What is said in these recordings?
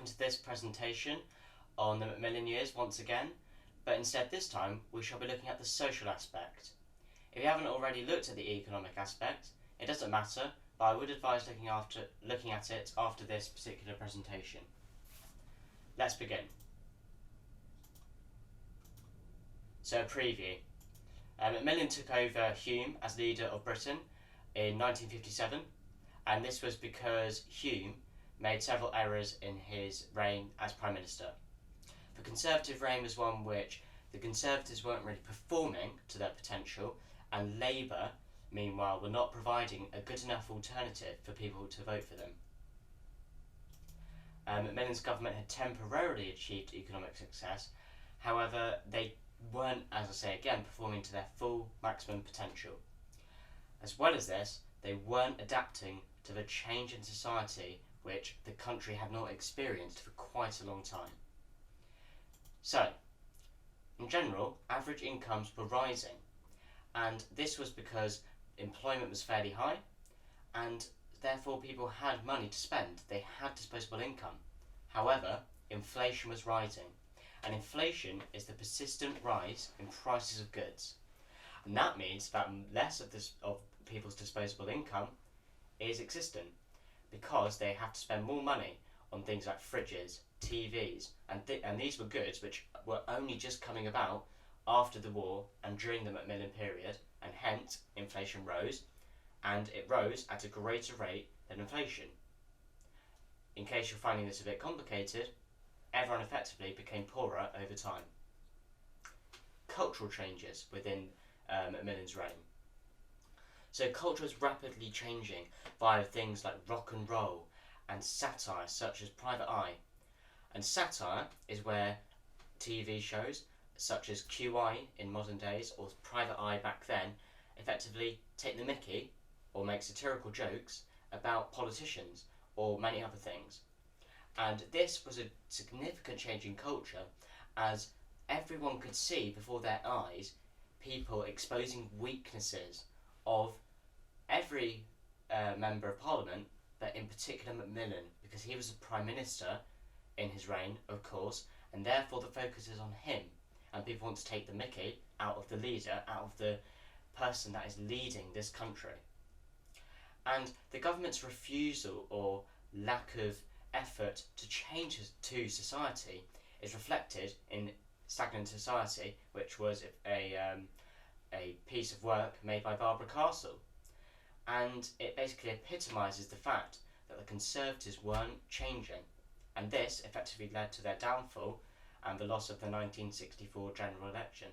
to this presentation on the Macmillan years once again, but instead this time we shall be looking at the social aspect. If you haven't already looked at the economic aspect, it doesn't matter, but I would advise looking at it after this particular presentation. Let's begin. So a preview. Macmillan took over Hume as leader of Britain in 1957, and this was because Hume made several errors in his reign as Prime Minister. The Conservative reign was one which the Conservatives weren't really performing to their potential, and Labour, meanwhile, were not providing a good enough alternative for people to vote for them. Macmillan's government had temporarily achieved economic success, however, they weren't, as I say again, performing to their full maximum potential. As well as this, they weren't adapting to the change in society which the country had not experienced for quite a long time. So, in general, average incomes were rising, and this was because employment was fairly high, and therefore people had money to spend. They had disposable income. However, inflation was rising, and inflation is the persistent rise in prices of goods. And that means that less of people's disposable income is existent, because they have to spend more money on things like fridges, TVs, and these were goods which were only just coming about after the war and during the Macmillan period, and hence inflation rose, and it rose at a greater rate than inflation. In case you're finding this a bit complicated, everyone effectively became poorer over time. Cultural changes within Macmillan's reign. So culture was rapidly changing via things like rock and roll and satire such as Private Eye. And satire is where TV shows such as QI in modern days or Private Eye back then effectively take the mickey or make satirical jokes about politicians or many other things. And this was a significant change in culture, as everyone could see before their eyes people exposing weaknesses of every member of Parliament, but in particular Macmillan, because he was the Prime Minister in his reign, of course, and therefore the focus is on him, and people want to take the mickey out of the leader, out of the person that is leading this country. And the government's refusal or lack of effort to change to society is reflected in Stagnant Society, which was a piece of work made by Barbara Castle. And it basically epitomises the fact that the Conservatives weren't changing, and this effectively led to their downfall and the loss of the 1964 general election.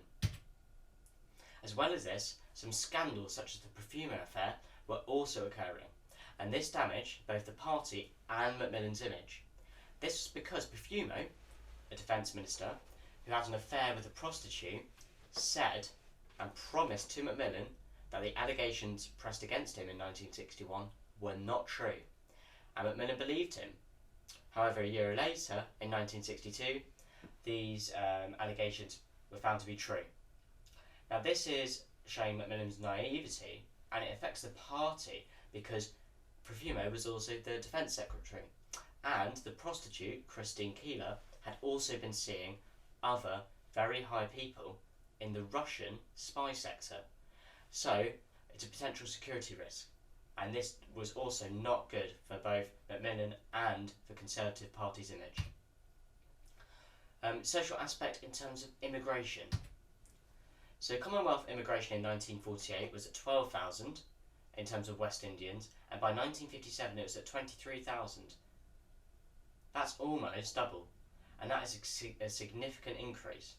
As well as this, some scandals such as the Profumo affair were also occurring, and this damaged both the party and Macmillan's image. This was because Profumo, a defence minister who had an affair with a prostitute, said and promised to Macmillan that the allegations pressed against him in 1961 were not true, and Macmillan believed him. However, a year later, in 1962, these allegations were found to be true. Now this is showing Macmillan's naivety, and it affects the party because Profumo was also the defence secretary, and the prostitute, Christine Keeler, had also been seeing other very high people in the Russian spy sector. So it's a potential security risk, and this was also not good for both Macmillan and the Conservative Party's image. Social aspect in terms of immigration. So Commonwealth immigration in 1948 was at 12,000 in terms of West Indians, and by 1957 it was at 23,000. That's almost double, and that is a significant increase.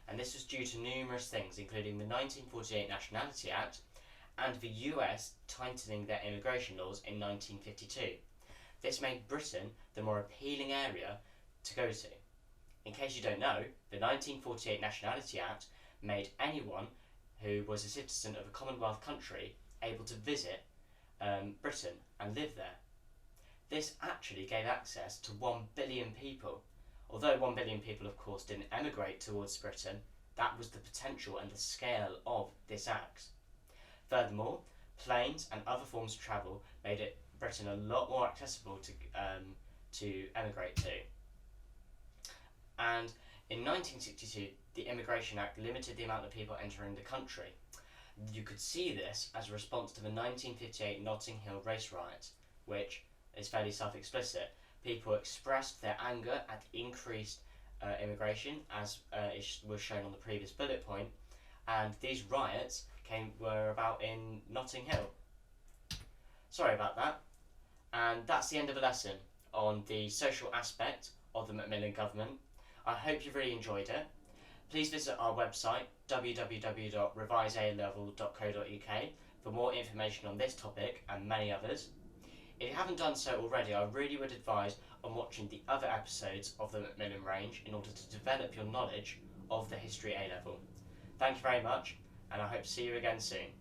And this was due to numerous things, including the 1948 Nationality Act and the US tightening their immigration laws in 1952. This made Britain the more appealing area to go to. In case you don't know, the 1948 Nationality Act made anyone who was a citizen of a Commonwealth country able to visit Britain and live there. This actually gave access to 1 billion people. Although 1 billion people, of course, didn't emigrate towards Britain, that was the potential and the scale of this act. Furthermore, planes and other forms of travel made Britain a lot more accessible to emigrate to. And in 1962, the Immigration Act limited the amount of people entering the country. You could see this as a response to the 1958 Notting Hill race riots, which is fairly self-explicit. People expressed their anger at increased immigration, as was shown on the previous bullet point, and these riots were about in Notting Hill. Sorry about that. And that's the end of the lesson on the social aspect of the Macmillan government. I hope you've really enjoyed it. Please visit our website www.revisealevel.co.uk for more information on this topic and many others. If you haven't done so already, I really would advise on watching the other episodes of the Macmillan range in order to develop your knowledge of the History A-level. Thank you very much, and I hope to see you again soon.